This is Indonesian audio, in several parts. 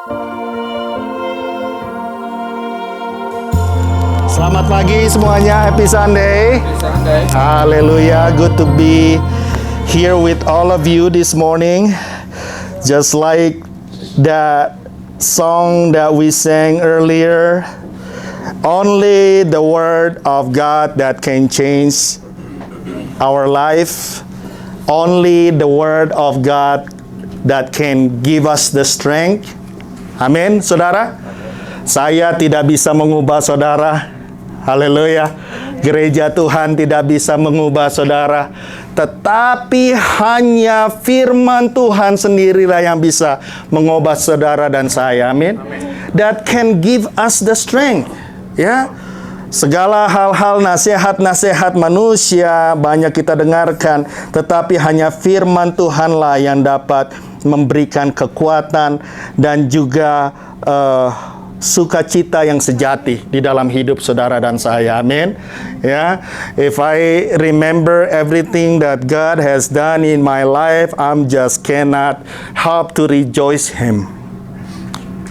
Selamat pagi semuanya, happy Sunday. Hallelujah, good to be here with all of you this morning. Just like that song that we sang earlier, only the word of God that can change our life. Only the word of God that can give us the strength. Amin, saudara. Saya tidak bisa mengubah saudara. Haleluya. Gereja Tuhan tidak bisa mengubah saudara, tetapi hanya firman Tuhan sendirilah yang bisa mengubah saudara dan saya. Amin. That can give us the strength. Ya. Segala hal-hal nasihat-nasihat manusia banyak kita dengarkan, tetapi hanya firman Tuhanlah yang dapat memberikan kekuatan dan juga sukacita yang sejati di dalam hidup saudara dan saya. Amin. Ya, if I remember everything that God has done in my life, I'm just cannot help to rejoice Him.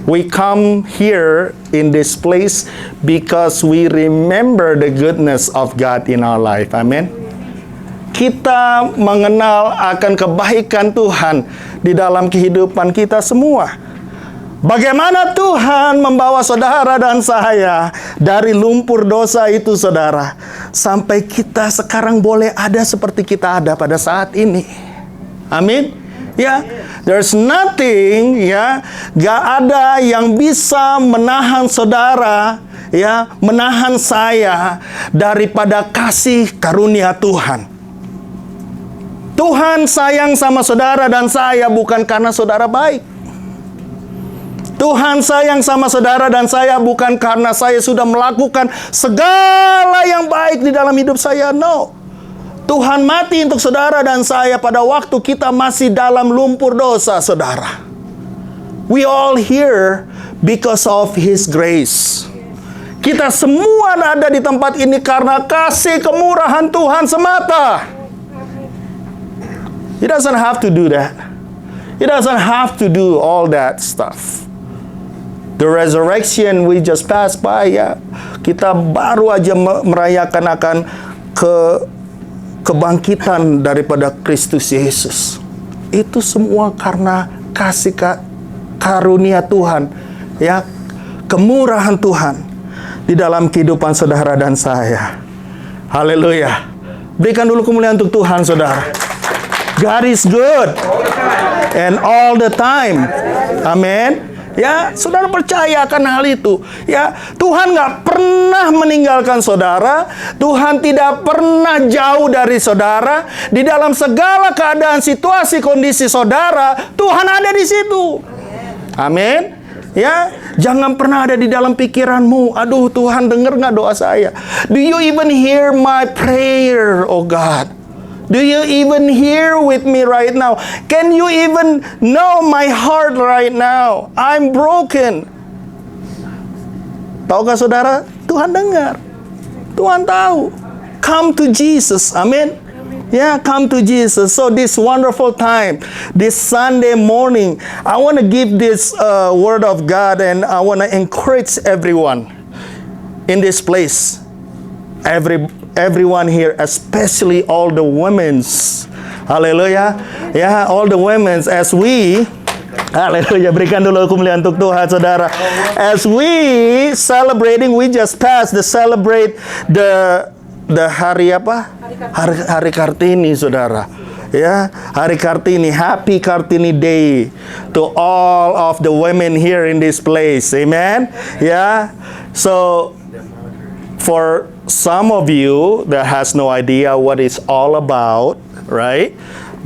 We come here in this place because we remember the goodness of God in our life. Amin. Kita mengenal akan kebaikan Tuhan di dalam kehidupan kita semua. Bagaimana Tuhan membawa saudara dan saya dari lumpur dosa itu, saudara, sampai kita sekarang boleh ada seperti kita ada pada saat ini. Amin. Ya, there's nothing, ya, gak ada yang bisa menahan saudara, ya, menahan saya daripada kasih karunia Tuhan. Tuhan sayang sama saudara dan saya bukan karena saudara baik. Tuhan sayang sama saudara dan saya bukan karena saya sudah melakukan segala yang baik di dalam hidup saya. No. Tuhan mati untuk saudara dan saya pada waktu kita masih dalam lumpur dosa, saudara. We all here because of His grace. Kita semua ada di tempat ini karena kasih kemurahan Tuhan semata. He doesn't have to do that. He doesn't have to do all that stuff. The resurrection we just passed by, ya. Kita baru aja merayakan akan kebangkitan daripada Kristus Yesus. Itu semua karena kasih karunia Tuhan, ya, kemurahan Tuhan di dalam kehidupan saudara dan saya. Haleluya. Berikan dulu kemuliaan untuk Tuhan, saudara. God is good and all the time. Amin. Ya, saudara percaya akan hal itu. Ya, Tuhan nggak pernah meninggalkan saudara. Tuhan tidak pernah jauh dari saudara. Di dalam segala keadaan, situasi, kondisi saudara, Tuhan ada di situ. Amin. Ya, jangan pernah ada di dalam pikiranmu, aduh Tuhan dengar nggak doa saya? Do you even hear my prayer, oh God? Do you even hear with me right now? Can you even know my heart right now? I'm broken. Tahukah saudara? Tuhan dengar. Tuhan tahu. Come to Jesus. Amin. Yeah, come to Jesus. So this wonderful time, this Sunday morning, I want to give this word of God, and I want to encourage everyone in this place. Everyone here, especially all the women's. Haleluya. Ya, all the women's as we, haleluya, berikan dulu kemuliaan untuk Tuhan, saudara. As we celebrating, we just passed the celebrate the hari apa? Hari Kartini, saudara. Ya, Hari Kartini, Happy Kartini Day to all of the women here in this place. Amen. Ya. So for some of you that has no idea what it's all about, right?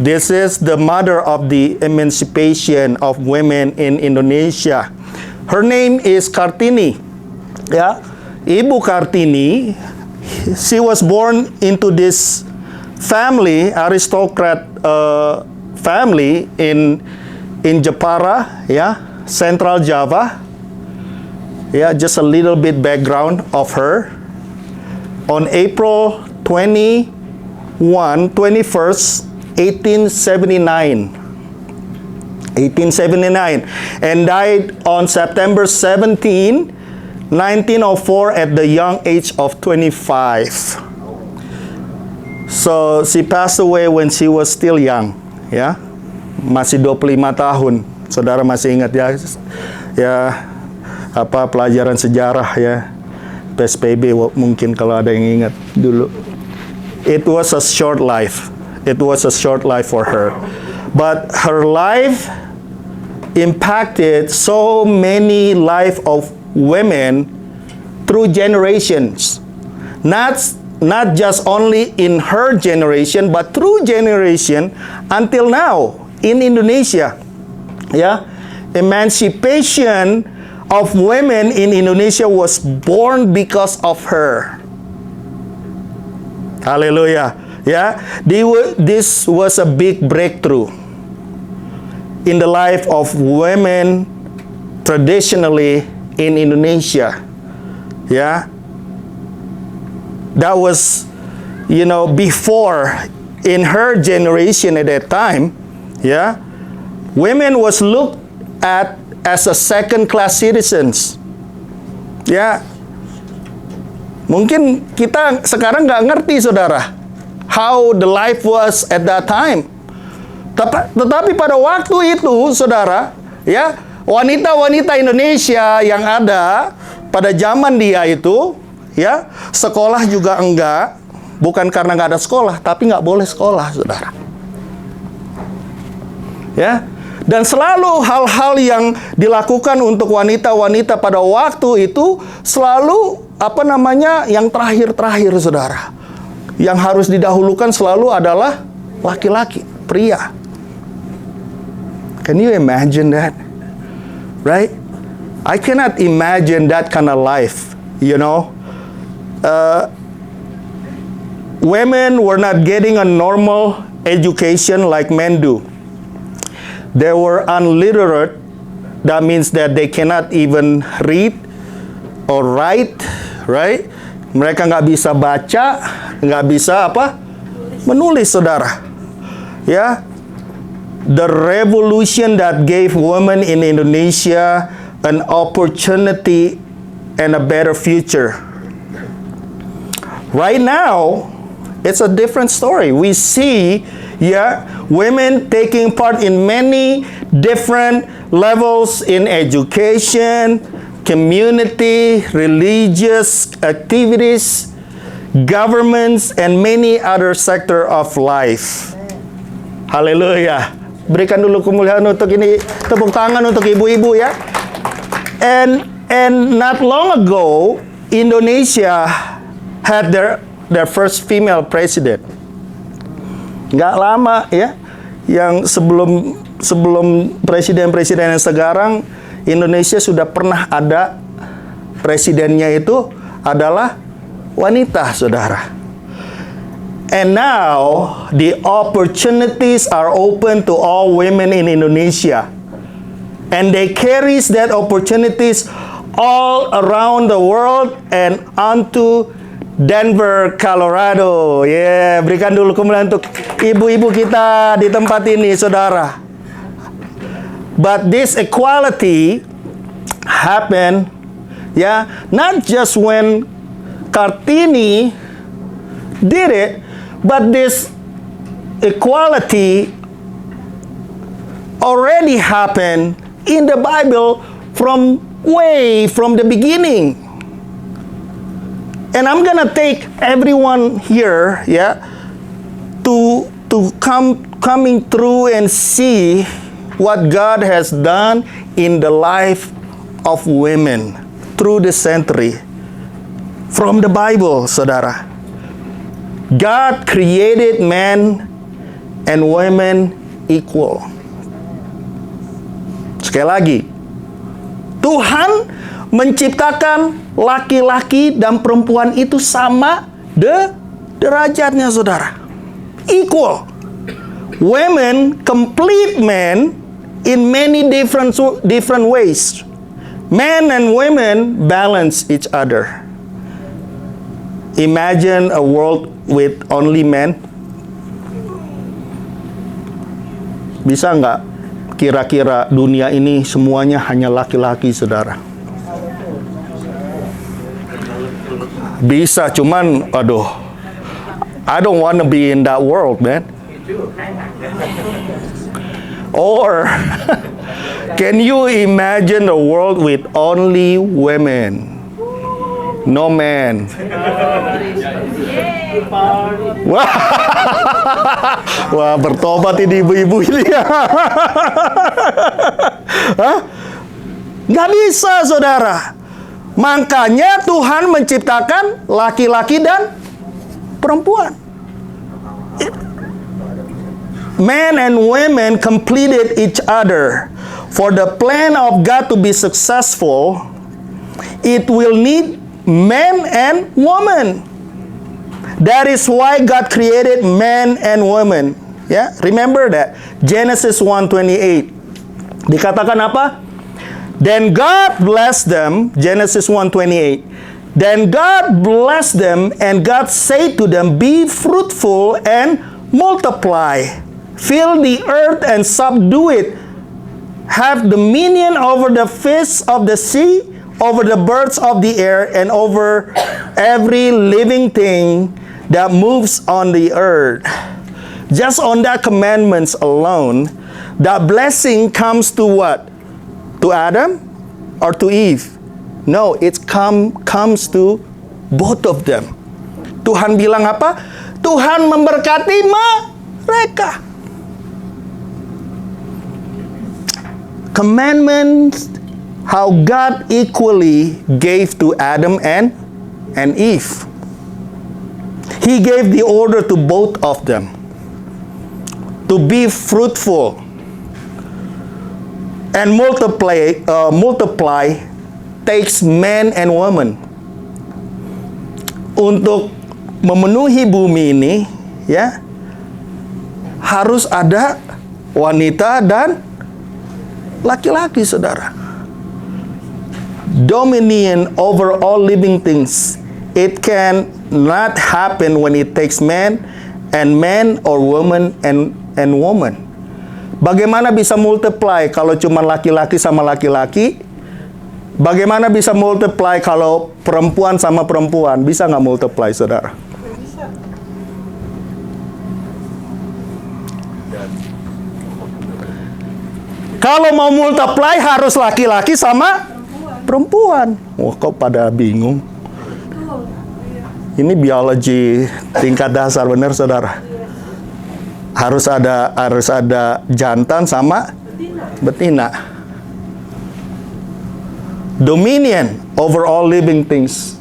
This is the mother of the emancipation of women in Indonesia. Her name is Kartini. Ya, Ibu Kartini. She was born into this family, aristocrat family in Jepara, ya, Central Java. Yeah, just a little bit background of her. On April 21st, 1879, 1879, and died on September 17, 1904 at the young age of 25. So she passed away when she was still young, ya. Masih 25 tahun. Saudara masih ingat ya? Ya, apa pelajaran sejarah ya. PSBB mungkin kalau ada yang ingat dulu. It was a short life. It was a short life for her. But her life impacted so many life of women through generations. Not just only in her generation, but through generation until now in Indonesia. Yeah, emancipation of women in Indonesia was born because of her. Hallelujah. Yeah, this was a big breakthrough in the life of women traditionally in Indonesia. Yeah, that was, before, in her generation at that time, yeah, women was looked at as a second-class citizens. Ya, mungkin kita sekarang nggak ngerti, saudara, how the life was at that time. Tetapi pada waktu itu, saudara, ya, wanita-wanita Indonesia yang ada pada zaman dia itu, ya, sekolah juga enggak, bukan karena nggak ada sekolah, tapi nggak boleh sekolah, saudara. Ya. Dan selalu hal-hal yang dilakukan untuk wanita-wanita pada waktu itu selalu yang terakhir-terakhir, saudara. Yang harus didahulukan selalu adalah laki-laki, pria. Can you imagine that? Right? I cannot imagine that kind of life, Women were not getting a normal education like men do. They were unliterate. That means that they cannot even read or write, right? Mereka nggak bisa baca, nggak bisa menulis, saudara. Ya, the revolution that gave women in Indonesia an opportunity and a better future. Right now, it's a different story. We see, women taking part in many different levels in education, community, religious activities, governments, and many other sector of life. Haleluya. Berikan dulu kemuliaan untuk ini, tepuk tangan untuk ibu-ibu, ya. And not long ago, Indonesia had their first female president. Nggak lama, ya, yang sebelum presiden-presiden yang sekarang, Indonesia sudah pernah ada presidennya itu adalah wanita, saudara. And now the opportunities are open to all women in Indonesia, and they carries that opportunities all around the world and onto Denver, Colorado. Berikan dulu kemuliaan untuk ibu-ibu kita di tempat ini, saudara. But this equality happened, not just when Kartini did it, but this equality already happened in the Bible from the beginning. And I'm gonna take everyone here, to coming through and see what God has done in the life of women through the century. From the Bible, saudara. God created men and women equal. Sekali lagi, Tuhan menciptakan laki-laki dan perempuan itu sama derajatnya, saudara. Equal. Women complete men in many different ways. Men and women balance each other. Imagine a world with only men. Bisa nggak kira-kira dunia ini semuanya hanya laki-laki, saudara? Bisa, cuman aduh, I don't want to be in that world, man. Or can you imagine a world with only women? No man. Wah, bertobat ini ibu-ibu ini. Hah? Nggak bisa, saudara. Makanya Tuhan menciptakan laki-laki dan perempuan. Men and women completed each other. For the plan of God to be successful, it will need man and woman. That is why God created man and woman. Ya, remember that. Genesis 1:28. Dikatakan apa? Then God blessed them, Genesis 1:28. Then God blessed them, and God said to them, be fruitful and multiply. Fill the earth and subdue it. Have dominion over the fish of the sea, over the birds of the air, and over every living thing that moves on the earth. Just on that commandments alone, that blessing comes to what? To Adam or to Eve? No, it comes to both of them. Tuhan bilang apa? Tuhan memberkati mereka. Commandments, how God equally gave to Adam and Eve. He gave the order to both of them to be fruitful and multiply takes man and woman. Untuk memenuhi bumi ini, ya, harus ada wanita dan laki-laki, saudara. Dominion over all living things. It can not happen when it takes man or woman and woman. Bagaimana bisa multiply kalau cuma laki-laki sama laki-laki? Bagaimana bisa multiply kalau perempuan sama perempuan? Bisa nggak multiply, saudara? Bisa. Kalau mau multiply harus laki-laki sama perempuan. Wah, kok pada bingung? Ini biologi tingkat dasar, benar, saudara? Harus ada jantan sama betina. Dominion over all living things.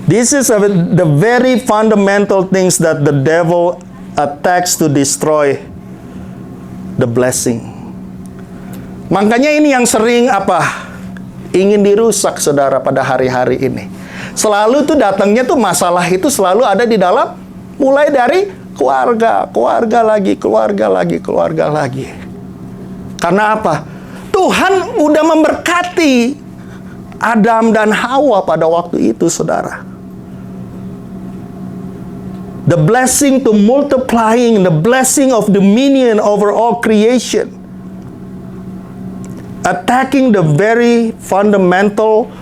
This is the very fundamental things that the devil attacks to destroy the blessing. Makanya ini yang sering ingin dirusak, saudara, pada hari-hari ini. Selalu tuh datangnya tuh masalah itu selalu ada di dalam, mulai dari keluarga lagi. Karena apa? Tuhan udah memberkati Adam dan Hawa pada waktu itu, saudara. The blessing to multiplying, the blessing of dominion over all creation. Attacking the very fundamental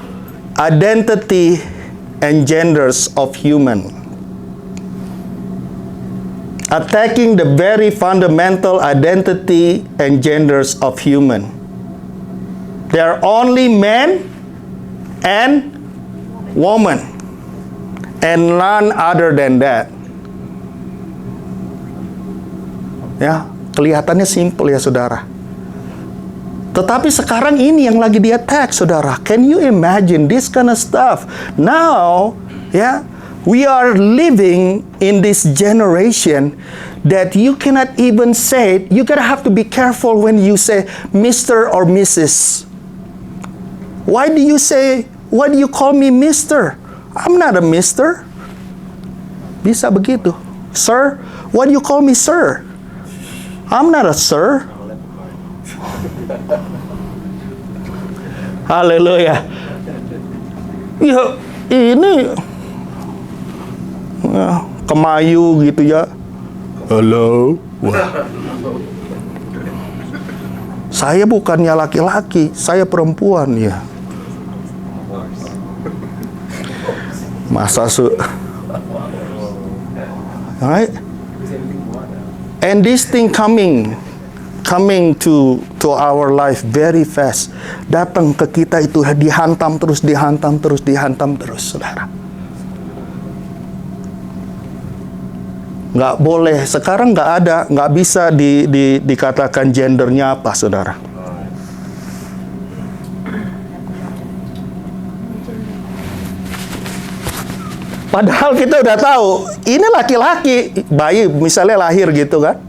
identity and genders of human. Attacking the very fundamental identity and genders of human. They are only man and woman, and none other than that. Ya, kelihatannya simple ya, saudara. Tetapi sekarang ini yang lagi di-attack, saudara. Can you imagine this kind of stuff? Now, yeah, we are living in this generation that you cannot even say, you gotta have to be careful when you say Mr. or Mrs. Why do you call me Mr.? I'm not a Mr. Bisa begitu. Sir, why do you call me sir? I'm not a sir. Haleluya. Ya, ini kemayu gitu ya. Halo. Wah. Saya bukannya laki-laki, saya perempuan ya. Masa right? And this thing coming to our life very fast. Datang ke kita itu dihantam terus, saudara. Nggak boleh, sekarang nggak bisa dikatakan gendernya apa, saudara. Padahal kita udah tahu, ini laki-laki, bayi misalnya lahir gitu kan.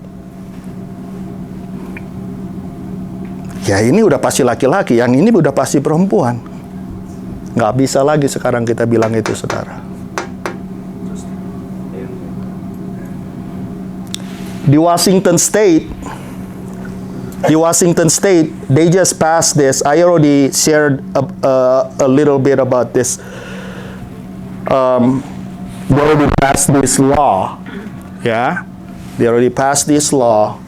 Ya ini udah pasti laki-laki, yang ini udah pasti perempuan. Nggak bisa lagi sekarang kita bilang itu, saudara. Di Washington State, they just passed this. I already shared a little bit about this. They already passed this law. Yeah, they already passed this law.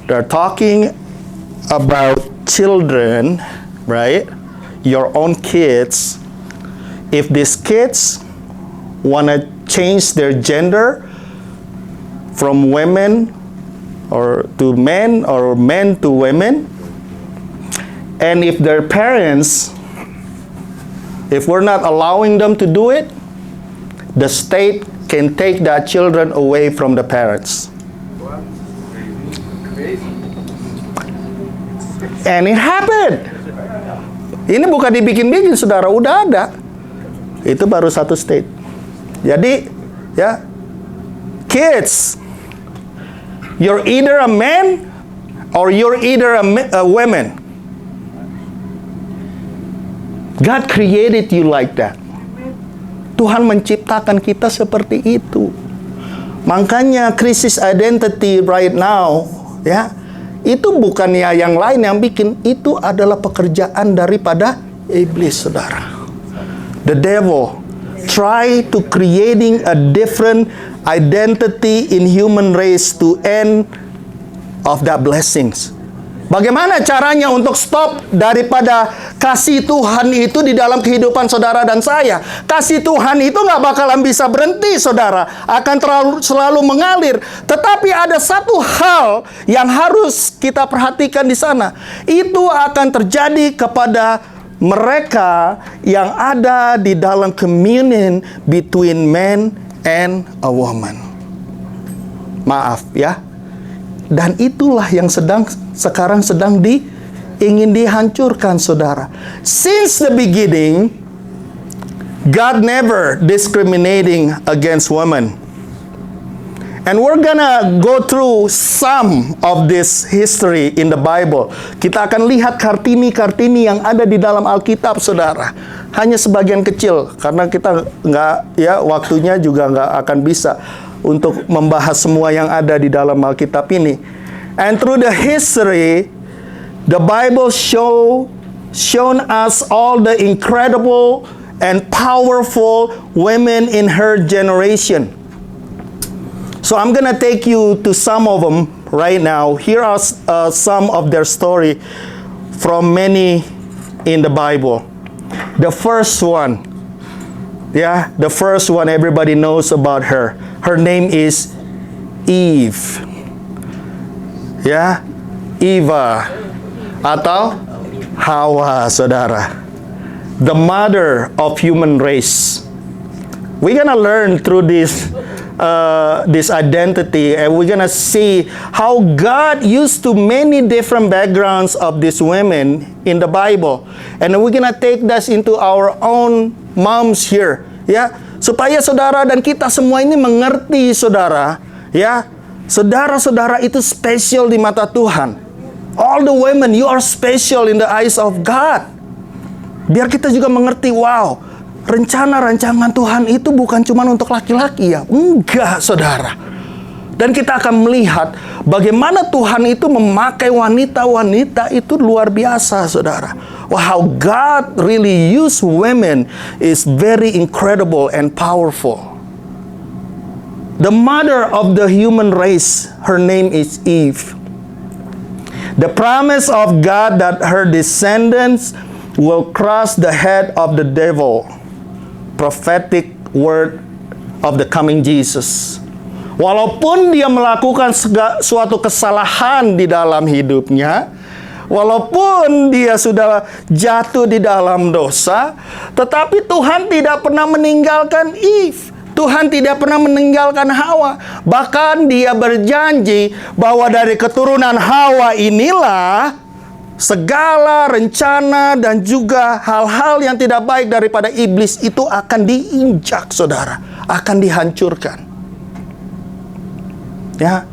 They're talking about children, right? Your own kids. If these kids wanna change their gender from women or to men or men to women, and if their parents, if we're not allowing them to do it, the state can take that children away from the parents. And it happened. Ini bukan dibikin-bikin, saudara, udah ada. Itu baru satu state. Jadi, ya, kids, you're either a man or you're either a woman. God created you like that. Tuhan menciptakan kita seperti itu. Makanya krisis identity right now, ya, itu bukannya yang lain yang bikin, itu adalah pekerjaan daripada iblis, saudara. The devil try to creating a different identity in human race to end of that blessings. Bagaimana caranya untuk stop daripada kasih Tuhan itu di dalam kehidupan saudara dan saya? Kasih Tuhan itu nggak bakalan bisa berhenti, saudara. Akan selalu mengalir. Tetapi ada satu hal yang harus kita perhatikan di sana. Itu akan terjadi kepada mereka yang ada di dalam communion between man and a woman. Maaf ya. Dan itulah yang sekarang sedang ingin dihancurkan, saudara. Since the beginning, God never discriminating against women. And we're gonna go through some of this history in the Bible. Kita akan lihat kartini-kartini yang ada di dalam Alkitab, saudara. Hanya sebagian kecil, karena kita waktunya juga nggak akan bisa untuk membahas semua yang ada di dalam Alkitab ini. And through the history, the Bible shown us all the incredible and powerful women in her generation. So I'm gonna take you to some of them right now. Here are some of their story from many in the Bible. The first one, everybody knows about her. Her name is Eve. Ya, Eva atau Hawa, saudara. The mother of human race. We're gonna learn through this identity, and we're gonna see how God used to many different backgrounds of these women in the Bible, and we're gonna take this into our own moms here, ya, supaya saudara dan kita semua ini mengerti, saudara, ya, saudara-saudara itu spesial di mata Tuhan. All the women, you are special in the eyes of God. Biar kita juga mengerti, wow, rencana-rancangan Tuhan itu bukan cuma untuk laki-laki ya. Enggak, saudara. Dan kita akan melihat bagaimana Tuhan itu memakai wanita-wanita itu luar biasa, saudara. Wow, how God really use women is very incredible and powerful. The mother of the human race, her name is Eve. The promise of God that her descendants will crush the head of the devil. Prophetic word of the coming Jesus. Walaupun dia melakukan suatu kesalahan di dalam hidupnya, walaupun dia sudah jatuh di dalam dosa, tetapi Tuhan tidak pernah meninggalkan Eve. Tuhan tidak pernah meninggalkan Hawa. Bahkan dia berjanji bahwa dari keturunan Hawa inilah segala rencana dan juga hal-hal yang tidak baik daripada iblis itu akan diinjak, saudara. Akan dihancurkan. Ya,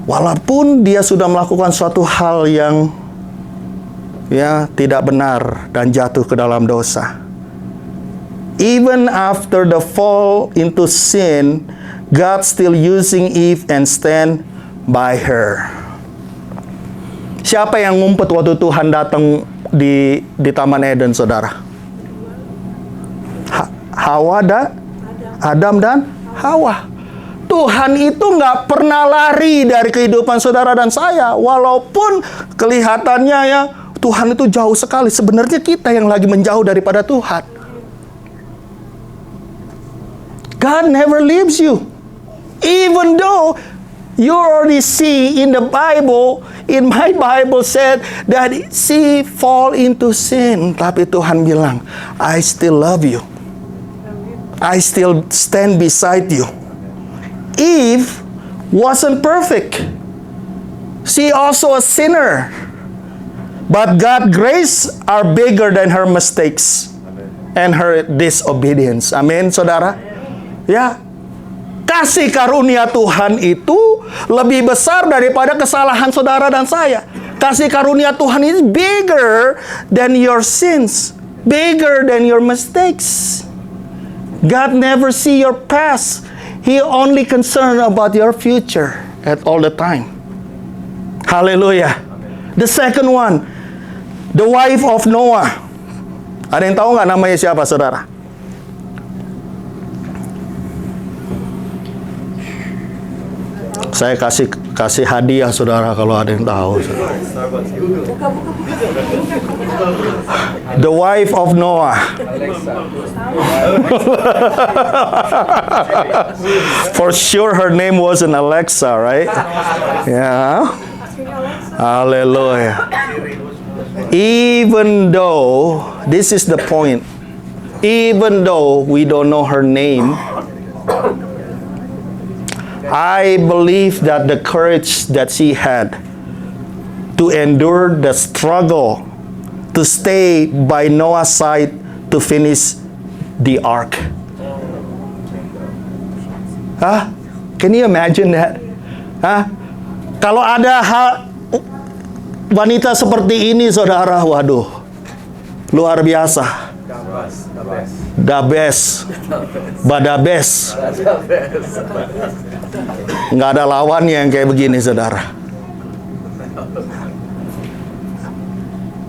walaupun dia sudah melakukan suatu hal yang tidak benar dan jatuh ke dalam dosa, even after the fall into sin, God still using Eve and stand by her. Siapa yang ngumpet waktu Tuhan datang di Taman Eden, saudara? Adam dan Hawa. Tuhan itu nggak pernah lari dari kehidupan saudara dan saya. Walaupun kelihatannya ya Tuhan itu jauh sekali. Sebenarnya kita yang lagi menjauh daripada Tuhan. God never leaves you. Even though you already see in the Bible, in my Bible said that she fall into sin. Tapi Tuhan bilang, I still love you. I still stand beside you. Eve wasn't perfect. She also a sinner. But God's grace are bigger than her mistakes and her disobedience. Amin, saudara. Ya, kasih karunia Tuhan itu lebih besar daripada kesalahan saudara dan saya. Kasih karunia Tuhan itu bigger than your sins, bigger than your mistakes. God never see your past. He only concerned about your future at all the time. Hallelujah. The second one, the wife of Noah. Ada yang tahu nggak namanya siapa, saudara? Saya kasih hadiah, saudara, kalau ada yang tahu. The wife of Noah. For sure her name wasn't Alexa, right? Yeah. Hallelujah. Even though, this is the point, even though we don't know her name, I believe that the courage that she had to endure the struggle, to stay by Noah's side to finish the ark. Can you imagine that? Kalau ada wanita seperti ini, saudara, waduh, luar biasa. Badabes. Nggak ada lawannya yang kayak begini, saudara.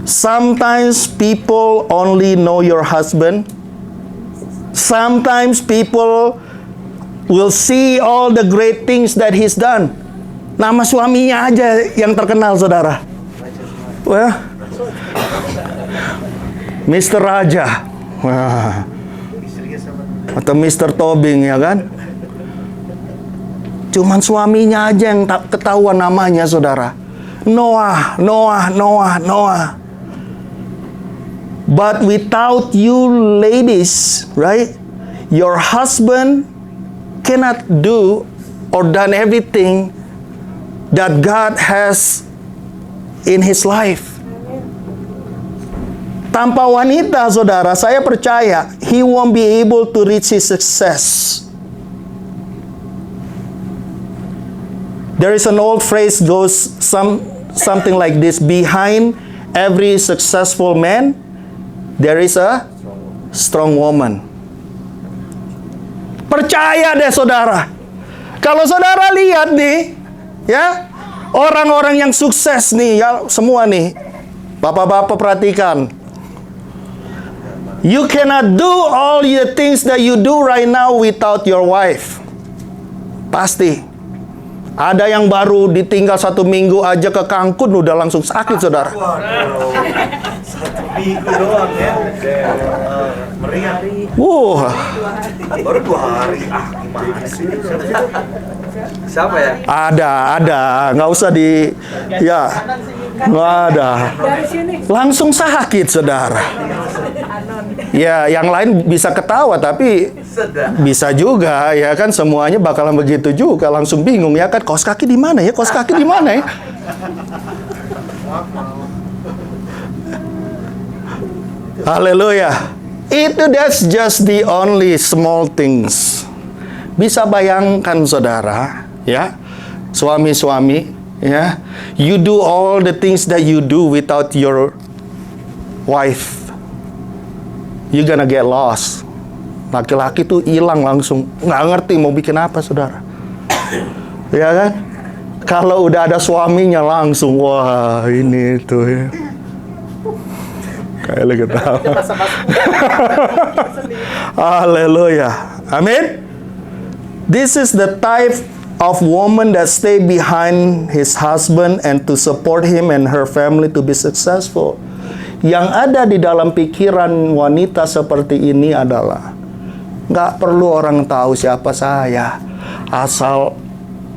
Sometimes people only know your husband. Sometimes people will see all the great things that he's done. Nama suaminya aja yang terkenal, saudara. Well, Mr. Raja. Wah. Atau Mr. Tobing, ya kan? Cuman suaminya aja yang ketahuan namanya, saudara. Noah. But without you ladies, right? Your husband cannot do or done everything that God has in his life. Tanpa wanita, saudara, saya percaya he won't be able to reach his success. There is an old phrase goes something like this: behind every successful man, there is a strong woman. Percaya deh, saudara. Kalau saudara lihat nih, ya, orang-orang yang sukses nih, ya, semua nih, bapak-bapak perhatikan. You cannot do all the things that you do right now without your wife. Pasti. Ada yang baru ditinggal 1 minggu aja ke Cancun udah langsung sakit, saudara. 1 minggu doang ya. Meriah. Wah, Baru 2 hari. Gimana sih? Siapa ya? ada. Nggak usah ya. Nggak ada. Langsung sakit, saudara. Ya, yang lain bisa ketawa, tapi bisa juga, ya kan, semuanya bakalan begitu juga. Langsung bingung, ya kan, kaos kaki di mana ya? Kaos kaki di mana ya? Haleluya. That's just the only small things. Bisa bayangkan, saudara, ya, suami-suami, ya, you do all the things that you do without your wife. You gonna get lost. Laki-laki tuh hilang langsung, nggak ngerti mau bikin apa, saudara. Ya kan? Kalau udah ada suaminya langsung, wah ini tuh ya. Kayak lagi ketawa. Haleluya. Amin. This is the type of woman that stay behind his husband and to support him and her family to be successful. Yang ada di dalam pikiran wanita seperti ini adalah, nggak perlu orang tahu siapa saya, asal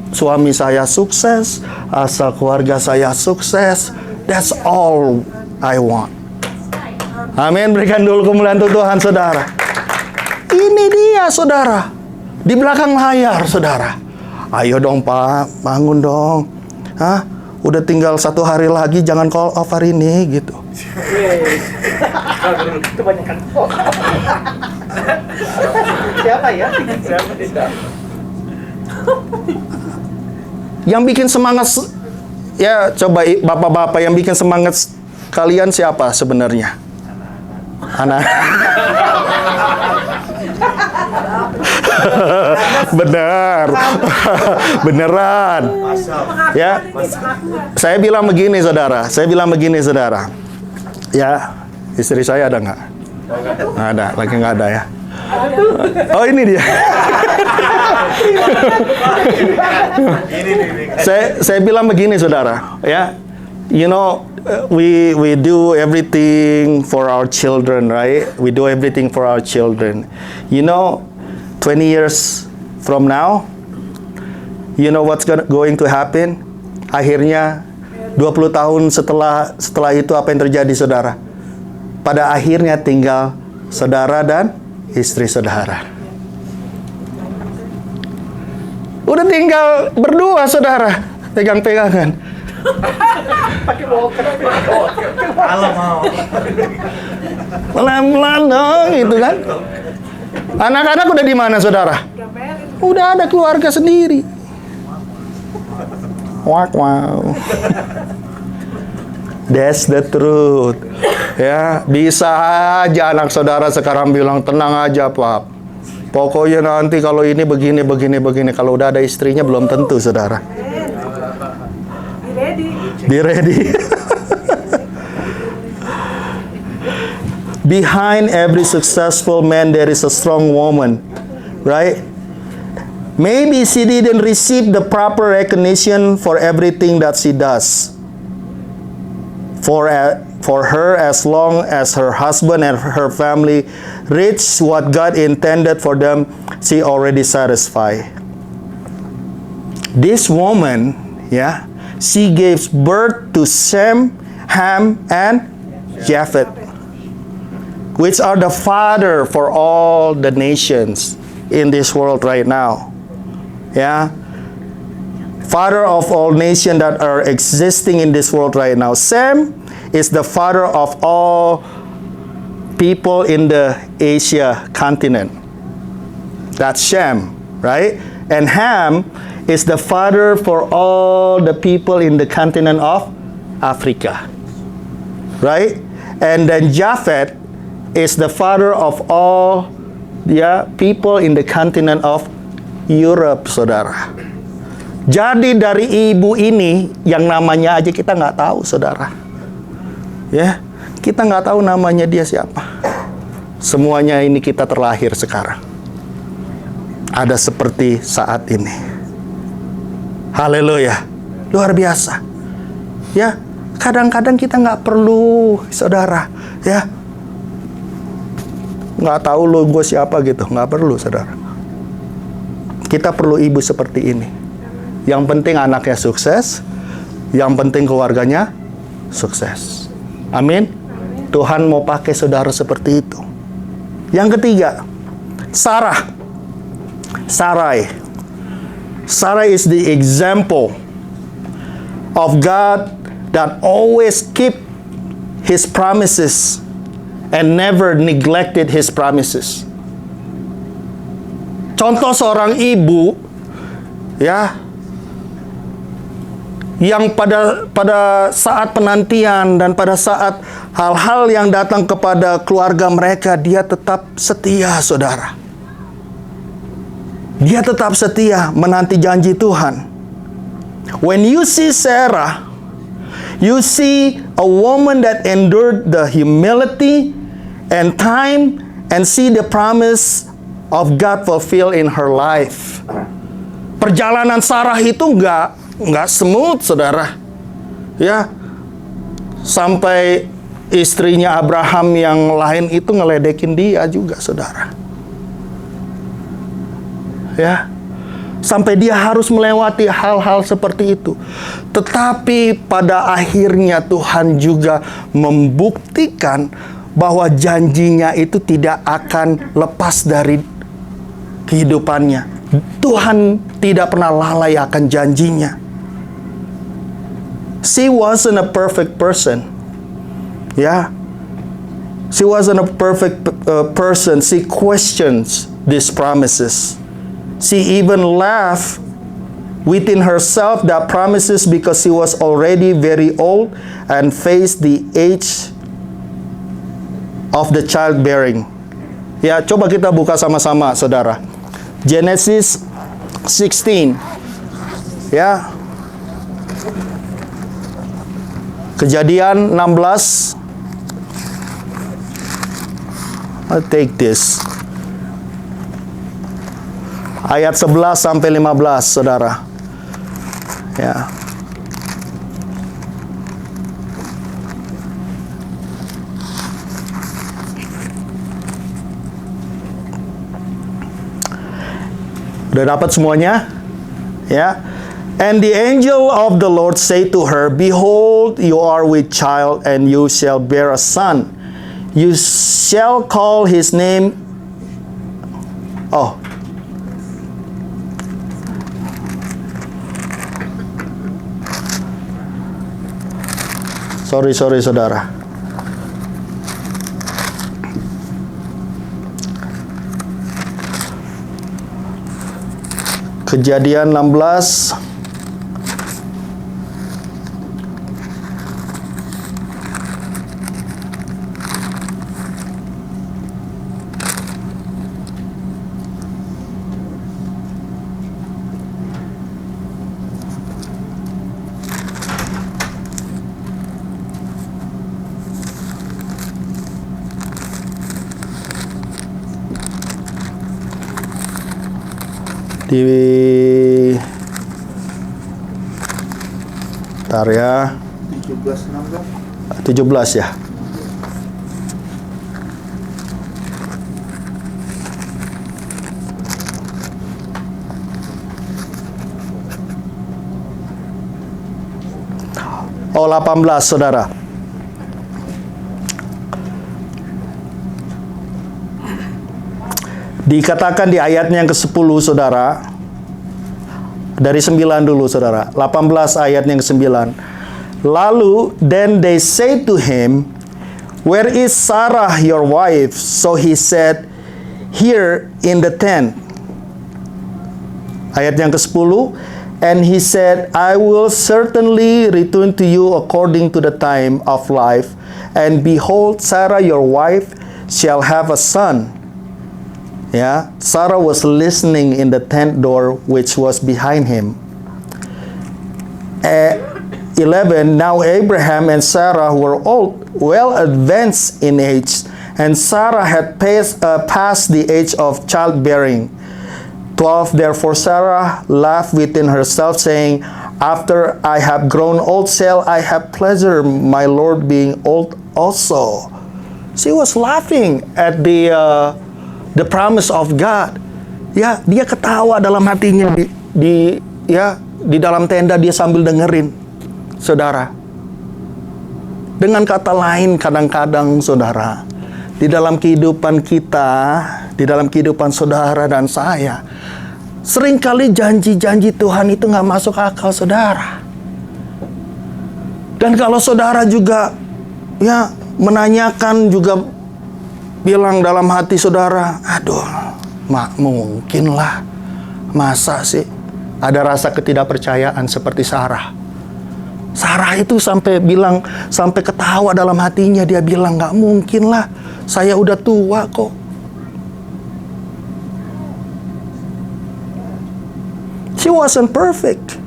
suami saya sukses, asal keluarga saya sukses, that's all I want. Amin. Berikan dulu kemuliaan untuk Tuhan, saudara. Ini dia, saudara, di belakang layar, saudara. Ayo dong, Pak, bangun dong. Hah? Udah tinggal 1 hari lagi, jangan call off hari ini, gitu. Kebanyakan siapa ya? Yang bikin semangat, ya coba bapak-bapak, yang bikin semangat kalian siapa sebenarnya? Anak. Benar. Beneran. Ya. Saya bilang begini, saudara. Ya, istri saya ada nggak? Nggak ada, lagi nggak ada ya. Oh, ini dia. Saya bilang begini, saudara. Ya, you know, we do everything for our children, right? We do everything for our children. You know, 20 years from now, you know what's going to happen? Akhirnya 20 tahun setelah itu apa yang terjadi, saudara? Pada akhirnya tinggal saudara dan istri saudara. Udah tinggal berdua, saudara, pegang-pegangan. Pakai walker. Kalau mau. Pelan-pelan dong, gitu kan. Anak-anak udah di mana, saudara? Udah ada keluarga sendiri. Wow. That's the truth. Ya, bisa aja anak saudara sekarang bilang, tenang aja, Pak. Pokoknya nanti kalau ini begini. Kalau udah ada istrinya belum tentu, saudara. Be ready. Behind every successful man there is a strong woman, right? Maybe she didn't receive the proper recognition for everything that she does. For her, as long as her husband and her family reach what God intended for them, she already satisfied. This woman, yeah, she gave birth to Shem, Ham, and Japheth, which are the father for all the nations in this world right now. Yeah, father of all nations that are existing in this world right now. Sem is the father of all people in the Asia continent. That's Shem, right? And Ham is the father for all the people in the continent of Africa, right? And then Japheth is the father of all people in the continent of Europe, saudara. Jadi dari ibu ini yang namanya aja kita nggak tahu, saudara. Ya, kita nggak tahu namanya dia siapa. Semuanya ini kita terlahir sekarang. Ada seperti saat ini. Haleluya. Luar biasa. Ya, kadang-kadang kita nggak perlu, saudara. Ya, nggak tahu lo gue siapa gitu. Nggak perlu, saudara. Kita perlu ibu seperti ini. Yang penting anaknya sukses. Yang penting keluarganya sukses. Amin. Tuhan mau pakai saudara seperti itu. Yang ketiga, Sarah. Sarah is the example of God that always keep His promises and never neglected His promises. Contoh seorang ibu, ya, yang pada saat penantian dan pada saat hal-hal yang datang kepada keluarga mereka, dia tetap setia, saudara. Dia tetap setia menanti janji Tuhan. When you see Sarah, you see a woman that endured the humility and time and see the promise of God fulfilled in her life. Perjalanan Sarah itu nggak smooth, saudara. Ya, sampai istrinya Abraham yang lain itu ngeledekin dia juga, saudara. Ya, sampai dia harus melewati hal-hal seperti itu. Tetapi pada akhirnya Tuhan juga membuktikan bahwa janjinya itu tidak akan lepas dari kehidupannya. Tuhan tidak pernah lalai akan janjinya. She wasn't a perfect person. Ya, she wasn't a perfect person. She questions these promises. She even laughed within herself that promises because she was already very old and faced the age of the childbearing. Ya, coba kita buka sama-sama, saudara. Genesis 16. Ya. Kejadian 16. I'll take this. Ayat 11 sampai 15, saudara. Ya. Udah dapat semuanya? Ya. And the angel of the Lord said to her, Behold, you are with child, and you shall bear a son. You shall call his name... Oh. Sorry, saudara. Kejadian 16. Bentar ya. 17 ya. Oh, 18, saudara. Dikatakan di ayatnya yang ke-10, saudara. Dari 9 dulu, saudara. 18 ayat yang ke-9. Lalu, then they say to him, Where is Sarah, your wife? So he said, Here in the tent. Ayat yang ke-10. And he said, I will certainly return to you according to the time of life. And behold, Sarah, your wife, shall have a son. Yeah, Sarah was listening in the tent door which was behind him. 11, now Abraham and Sarah were old, well advanced in age, and Sarah had passed the age of childbearing. 12, therefore Sarah laughed within herself, saying, after I have grown old shall I have pleasure, my Lord being old also. She was laughing at the promise of God. Ya, dia ketawa dalam hatinya di dalam tenda dia sambil dengerin, saudara. Dengan kata lain, kadang-kadang saudara, di dalam kehidupan kita, di dalam kehidupan saudara dan saya, seringkali janji-janji Tuhan itu nggak masuk akal, saudara. Dan kalau saudara juga ya menanyakan, juga bilang dalam hati saudara, aduh, mungkin lah, masa sih ada rasa ketidakpercayaan seperti Sarah. Sarah itu sampai ketawa dalam hatinya, dia bilang, nggak mungkin lah, saya udah tua kok. She wasn't perfect.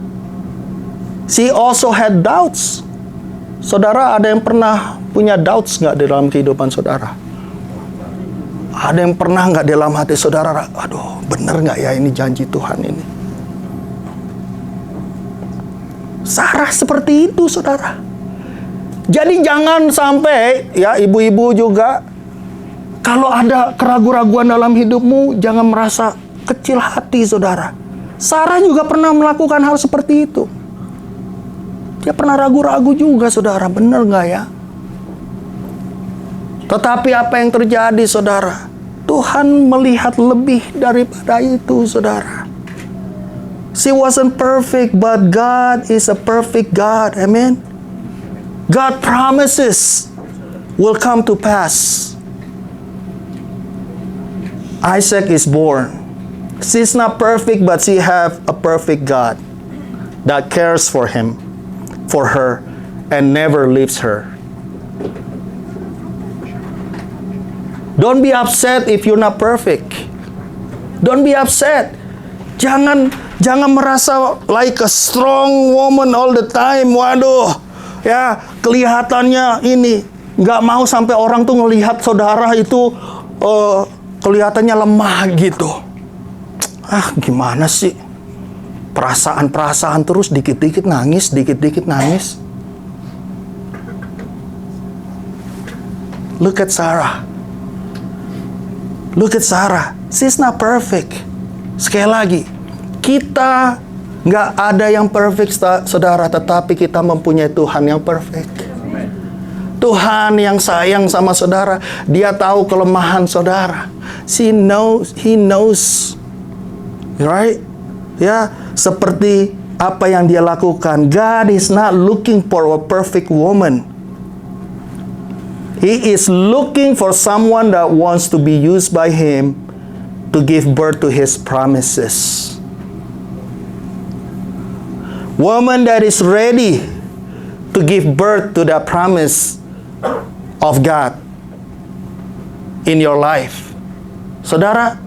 She also had doubts. Saudara, ada yang pernah punya doubts nggak di dalam kehidupan saudara? Ada yang pernah nggak di dalam hati saudara, aduh, bener nggak ya ini janji Tuhan ini? Sarah seperti itu, saudara. Jadi jangan sampai, ya ibu-ibu juga, kalau ada keraguan-raguan dalam hidupmu, jangan merasa kecil hati, saudara. Sarah juga pernah melakukan hal seperti itu. Dia pernah ragu-ragu juga, saudara. Benar nggak ya? Tetapi apa yang terjadi, saudara? Tuhan melihat lebih daripada itu, saudara. She wasn't perfect, but God is a perfect God. Amen? God promises will come to pass. Isaac is born. She's not perfect, but she have a perfect God that cares for him, for her, and never leaves her. Don't be upset if you're not perfect. Don't be upset. Jangan merasa like a strong woman all the time. Waduh, ya kelihatannya ini nggak mau sampai orang tuh ngelihat saudara itu kelihatannya lemah gitu. Gimana sih? Perasaan terus dikit-dikit nangis, dikit-dikit nangis. Look at Sarah. Look at Sarah. She's not perfect. Sekali lagi, kita nggak ada yang perfect, saudara, tetapi kita mempunyai Tuhan yang perfect. Tuhan yang sayang sama saudara. Dia tahu kelemahan saudara. He knows. Right? Ya, seperti apa yang dia lakukan. God is not looking for a perfect woman. He is looking for someone that wants to be used by Him to give birth to His promises. Woman that is ready to give birth to the promise of God in your life. Saudara,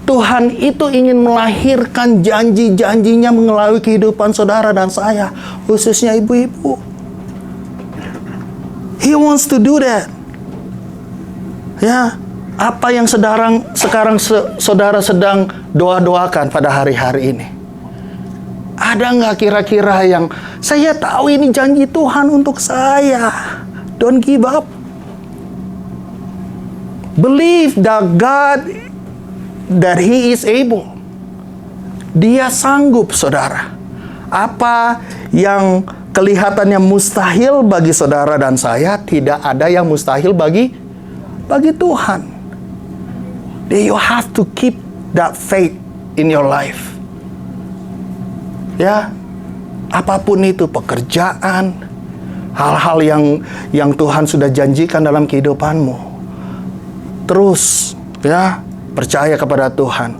Tuhan itu ingin melahirkan janji-janjinya melalui kehidupan saudara dan saya, khususnya ibu-ibu. He wants to do that. Ya, apa yang sekarang saudara sedang doa-doakan pada hari-hari ini? Ada nggak kira-kira yang saya tahu ini janji Tuhan untuk saya? Don't give up. Believe that God, that He is able. Dia sanggup, saudara. Apa yang kelihatannya mustahil bagi saudara dan saya, tidak ada yang mustahil bagi Tuhan. You have to keep that faith in your life. Ya, apapun itu, pekerjaan, hal-hal yang Tuhan sudah janjikan dalam kehidupanmu. Terus, ya, percaya kepada Tuhan.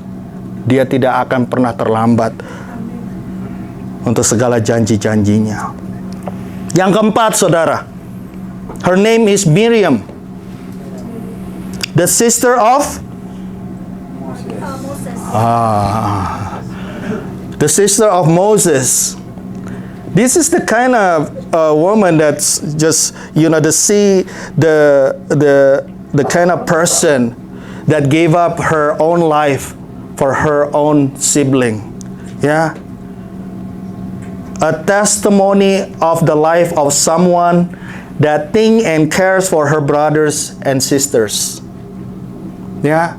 Dia tidak akan pernah terlambat untuk segala janji-janjinya. Yang keempat, saudara. Her name is Miriam. The sister of Moses. The sister of Moses. This is the kind of woman that's just, the kind of person that gave up her own life for her own sibling. Ya. A testimony of the life of someone that thinks and cares for her brothers and sisters. Ya.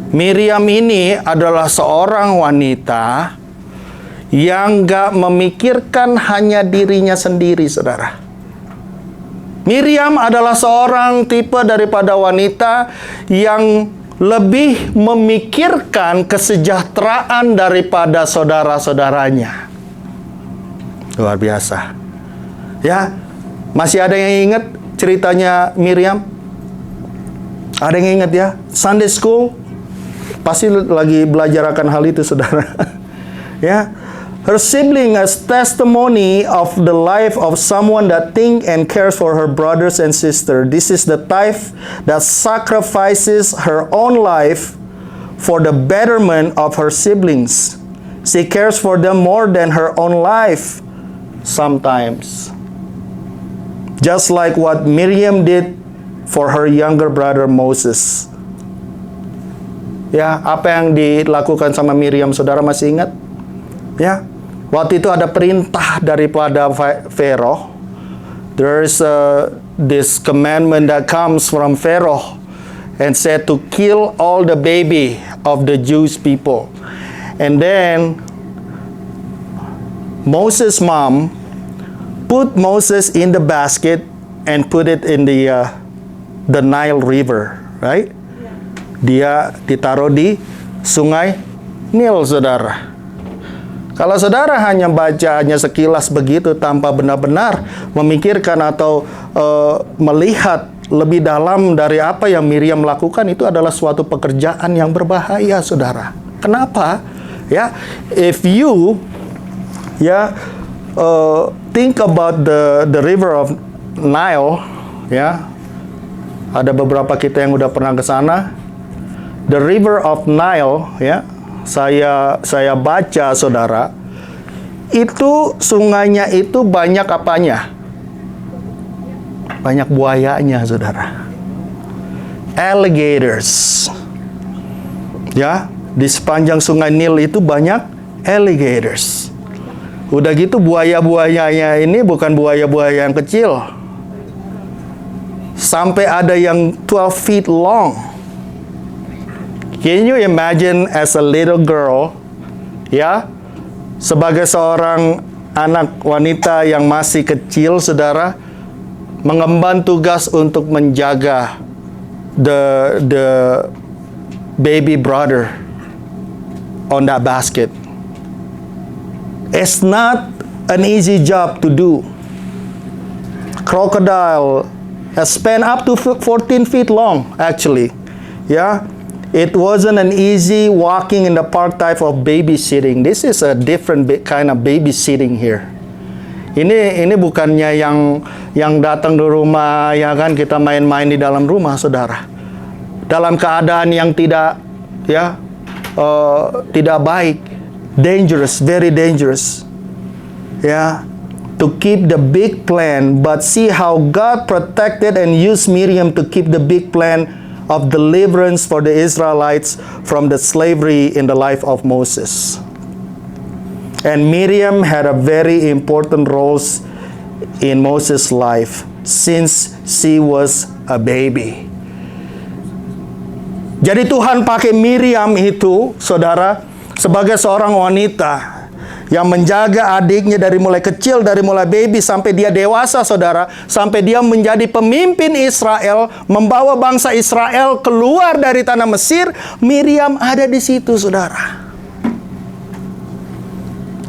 Miriam ini adalah seorang wanita yang gak memikirkan hanya dirinya sendiri, saudara. Miriam adalah seorang tipe daripada wanita yang lebih memikirkan kesejahteraan daripada saudara-saudaranya. Luar biasa. Ya, masih ada yang ingat ceritanya Miriam? Ada yang ingat ya? Sunday school pasti lagi belajar akan hal itu, saudara. Ya, her sibling as testimony of the life of someone that think and cares for her brothers and sister. This is the type that sacrifices her own life for the betterment of her siblings. She cares for them more than her own life sometimes. Just like what Miriam did for her younger brother Moses. Ya, apa yang dilakukan sama Miriam, saudara masih ingat? Ya, waktu itu ada perintah daripada Pharaoh. There's this commandment that comes from Pharaoh and said to kill all the baby of the Jewish people. And then Moses' mom put Moses in the basket and put it in the Nile River, right? Dia ditaruh di sungai Nil, saudara. Kalau saudara hanya bacanya sekilas begitu tanpa benar-benar memikirkan atau melihat lebih dalam dari apa yang Miriam lakukan, itu adalah suatu pekerjaan yang berbahaya, saudara. Kenapa? Ya, if you think about the river of Nile, ya, ada beberapa kita yang udah pernah ke sana. The river of Nile, ya. Saya baca, saudara, itu sungainya itu banyak apanya? Banyak buayanya, saudara. Alligators. Ya, di sepanjang sungai Nil itu banyak alligators. Udah gitu buaya-buayanya ini bukan buaya-buaya yang kecil. Sampai ada yang 12 feet long. Can you imagine as a little girl, ya, sebagai seorang anak wanita yang masih kecil, saudara, mengemban tugas untuk menjaga the baby brother on that basket. It's not an easy job to do. Crocodile has spanned up to 14 feet long, actually. Yeah. It wasn't an easy walking in the park type of babysitting. This is a different kind of babysitting here. Ini bukannya yang datang di rumah, ya kan, kita main-main di dalam rumah, saudara. Dalam keadaan yang tidak baik, dangerous, very dangerous. Ya, to keep the big plan, but see how God protected and used Miriam to keep the big plan of deliverance for the Israelites from the slavery in the life of Moses. And Miriam had a very important role in Moses' life since she was a baby. Jadi Tuhan pakai Miriam itu, saudara, sebagai seorang wanita yang menjaga adiknya dari mulai kecil, dari mulai baby sampai dia dewasa, saudara, sampai dia menjadi pemimpin Israel, membawa bangsa Israel keluar dari tanah Mesir. Miriam ada di situ, saudara.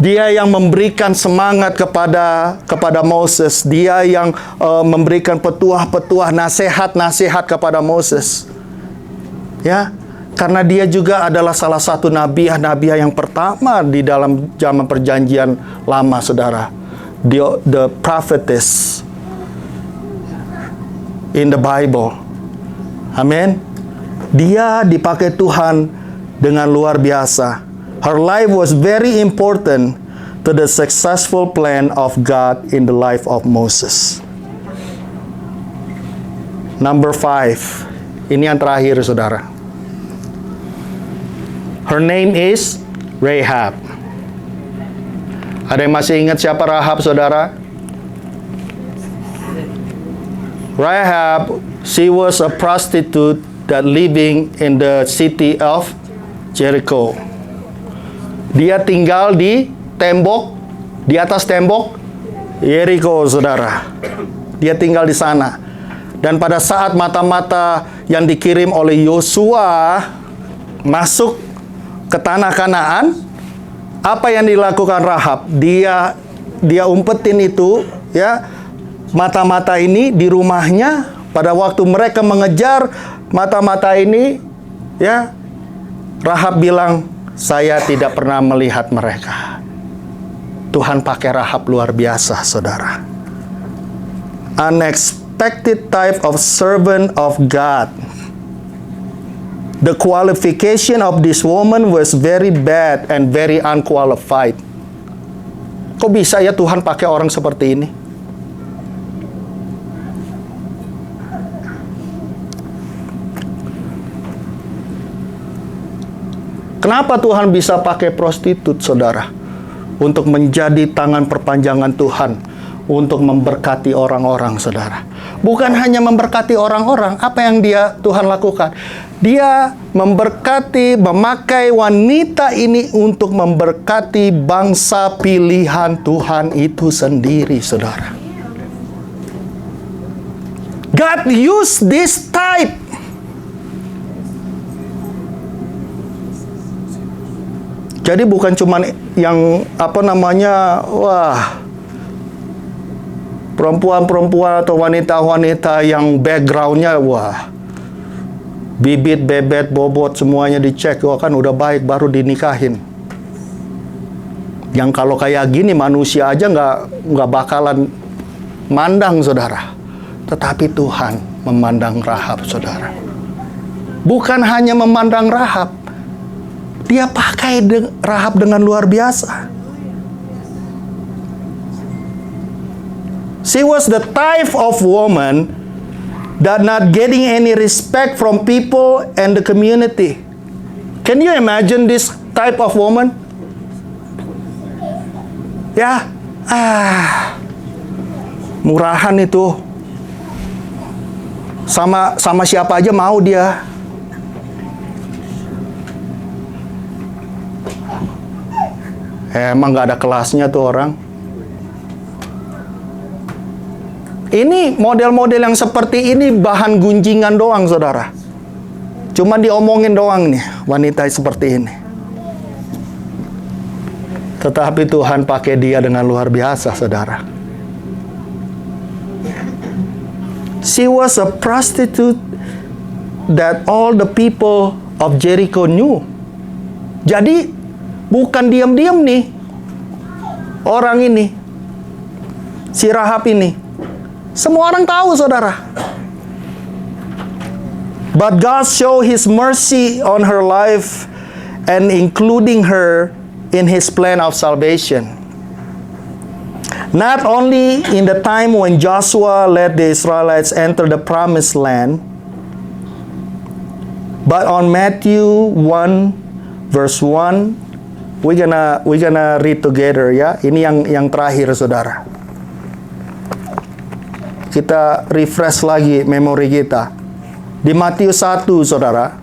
Dia yang memberikan semangat kepada Moses. Dia yang memberikan petuah-petuah, nasihat-nasihat kepada Moses. Ya, karena dia juga adalah salah satu nabiah yang pertama di dalam zaman perjanjian lama, saudara. The prophetess in the Bible. Amin. Dia dipakai Tuhan dengan luar biasa. Her life was very important to the successful plan of God in the life of Moses. Number 5. Ini yang terakhir, saudara. Her name is Rahab. Ada yang masih ingat siapa Rahab, saudara? Rahab, she was a prostitute that living in the city of Jericho. Dia tinggal di tembok, di atas tembok Jericho, saudara. Dia tinggal di sana. Dan pada saat mata-mata yang dikirim oleh Yosua masuk ke tanah Kanaan, apa yang dilakukan Rahab? Dia umpetin itu, ya, mata-mata ini di rumahnya. Pada waktu mereka mengejar mata-mata ini, ya, Rahab bilang, saya tidak pernah melihat mereka. Tuhan pakai Rahab luar biasa, saudara. Unexpected type of servant of God. The qualification of this woman was very bad and very unqualified. Kok bisa ya Tuhan pakai orang seperti ini? Kenapa Tuhan bisa pakai prostitut, saudara? Untuk menjadi tangan perpanjangan Tuhan. Untuk memberkati orang-orang, saudara. Bukan hanya memberkati orang-orang. Apa yang Tuhan lakukan? Dia memberkati, memakai wanita ini untuk memberkati bangsa pilihan Tuhan itu sendiri, saudara. God used this type. Jadi bukan cuma yang perempuan-perempuan atau wanita-wanita yang backgroundnya bibit, bebet, bobot semuanya dicek, kan udah baik baru dinikahin. Yang kalau kayak gini manusia aja nggak bakalan mandang, saudara. Tetapi Tuhan memandang Rahab, saudara. Bukan hanya memandang Rahab, dia pakai Rahab dengan luar biasa. She was the type of woman that not getting any respect from people and the community. Can you imagine this type of woman? Ya, murahan itu. Sama siapa aja mau dia. Emang gak ada kelasnya tuh orang. Ini model-model yang seperti ini bahan gunjingan doang, saudara. Cuma diomongin doang nih, wanita seperti ini. Tetapi Tuhan pakai dia dengan luar biasa, saudara. She was a prostitute that all the people of Jericho knew. Jadi, bukan diam-diam nih orang ini, si Rahab ini. Semua orang tahu, saudara. But God showed His mercy on her life and including her in His plan of salvation. Not only in the time when Joshua led the Israelites enter the promised land, but on Matthew 1 verse 1, we're gonna read together, ya. Ini yang terakhir, saudara. Kita refresh lagi memori kita. Di Matius 1, saudara.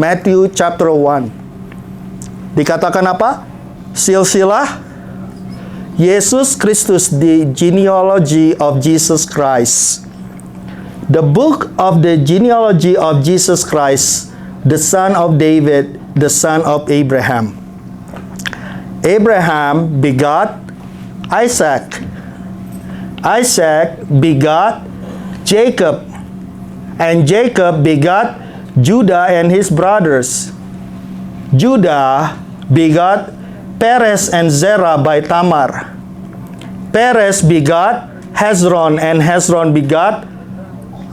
Matthew chapter 1. Dikatakan apa? Silsilah Yesus Kristus, the genealogy of Jesus Christ. The book of the genealogy of Jesus Christ, the son of David, the son of Abraham. Abraham begot Isaac. Isaac begot Jacob, and Jacob begot Judah and his brothers. Judah begot Perez and Zerah by Tamar. Perez begot Hezron, and Hezron begot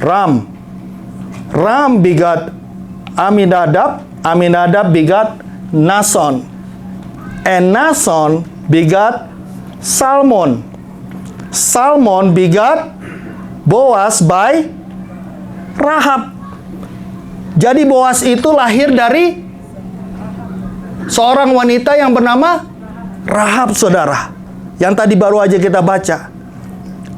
Ram. Ram begot Aminadab. Aminadab begot Nason, and Nason begot Salmon. Salmon begot Boaz by Rahab. Jadi Boaz itu lahir dari Seorang wanita yang bernama Rahab, saudara. Yang tadi baru aja kita baca.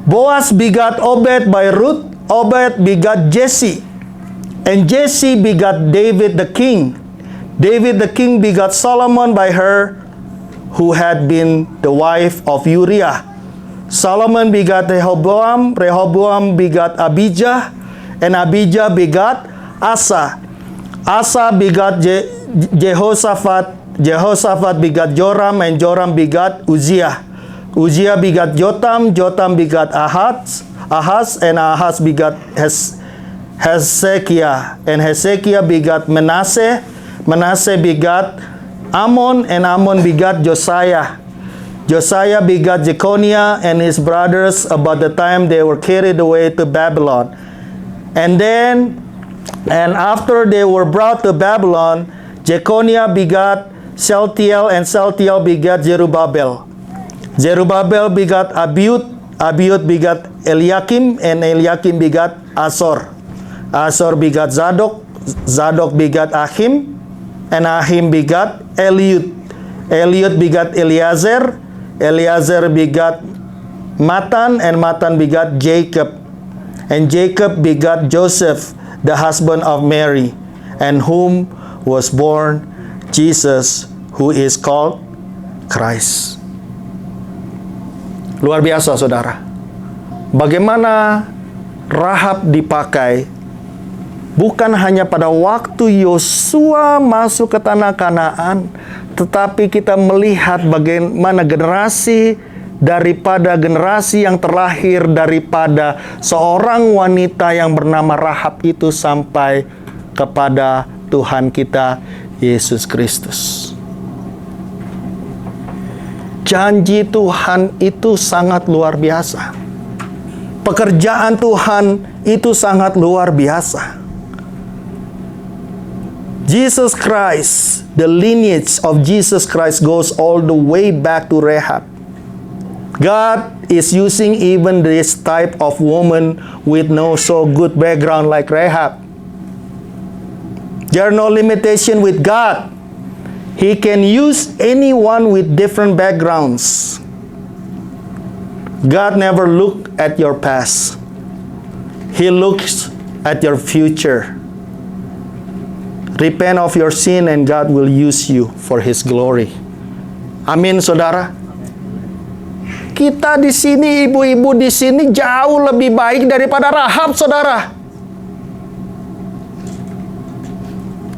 Boaz begat Obed by Ruth. Obed begat Jesse. And Jesse begat David the king. David the king begat Solomon by her, who had been the wife of Uriah. Solomon begat Rehoboam. Rehoboam begat Abijah. And Abijah begat Asa. Asa begat Jehoshaphat. Jehoshaphat begat Joram, and Joram begat Uzziah. Uzziah begat Jotam. Jotam begat Ahaz, and Ahaz begat Hezekiah. And Hezekiah begat Manasseh. Manasseh begat Amon, and Amon begat Josiah. Josiah begat Jeconiah and his brothers about the time they were carried away to Babylon. And after they were brought to Babylon, Jeconiah begat Shealtiel, and Shealtiel begat Zerubbabel. Zerubbabel begat Abiud. Abiud begat Eliakim, and Eliakim begat Asor. Asor begat Zadok. Zadok begat Ahim, and Ahim begat Eliud. Eliud begat Eliezer. Eliezer begat Matan, and Matan begat Jacob. And Jacob begat Joseph, the husband of Mary, and whom was born Jesus, who is called Christ. Luar biasa, saudara. Bagaimana Rahab dipakai bukan hanya pada waktu Yosua masuk ke tanah Kanaan, tetapi kita melihat bagaimana generasi daripada generasi yang terlahir daripada seorang wanita yang bernama Rahab itu sampai kepada Tuhan kita Yesus Kristus. Janji Tuhan itu sangat luar biasa. Pekerjaan Tuhan itu sangat luar biasa. Jesus Christ, the lineage of Jesus Christ goes all the way back to Rahab. God is using even this type of woman with no so good background like Rahab. There are no limitation with God. He can use anyone with different backgrounds. God never looks at your past. He looks at your future. Repent of your sin and God will use you for His glory. Amin, saudara. Kita di sini, ibu-ibu di sini jauh lebih baik daripada Rahab, saudara.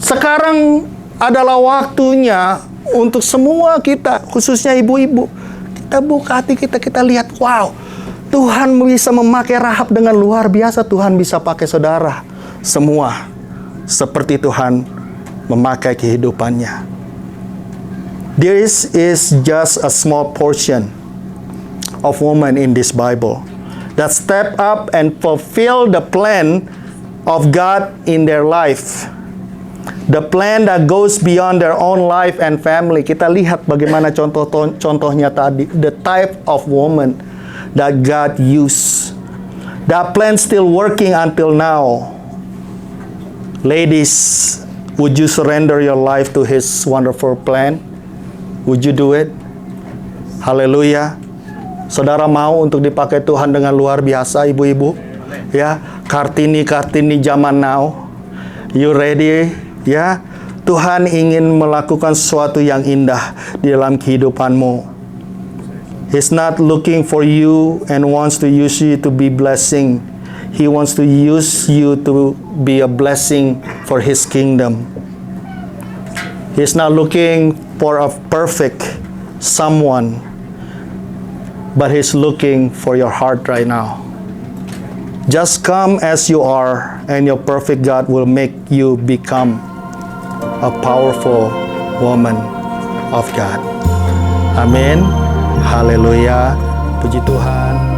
Sekarang adalah waktunya untuk semua kita, khususnya ibu-ibu, kita buka hati kita, kita lihat, wow, Tuhan bisa memakai Rahab dengan luar biasa. Tuhan bisa pakai saudara semua seperti Tuhan memakai kehidupannya. This is just a small portion of women in this Bible that step up and fulfill the plan of God in their life. The plan that goes beyond their own life and family. Kita lihat bagaimana contohnya tadi. The type of woman that God used. That plan still working until now. Ladies, would you surrender your life to His wonderful plan? Would you do it? Haleluya. Saudara mau untuk dipakai Tuhan dengan luar biasa, ibu-ibu? Ya, Kartini zaman now. You ready? Ya, Tuhan ingin melakukan sesuatu yang indah di dalam kehidupanmu. He's not looking for you and wants to use you to be blessing. He wants to use you to be a blessing for His kingdom. He's not looking for a perfect someone, but He's looking for your heart right now. Just come as you are, and your perfect God will make you become a powerful woman of God. Amin. Haleluya. Puji Tuhan.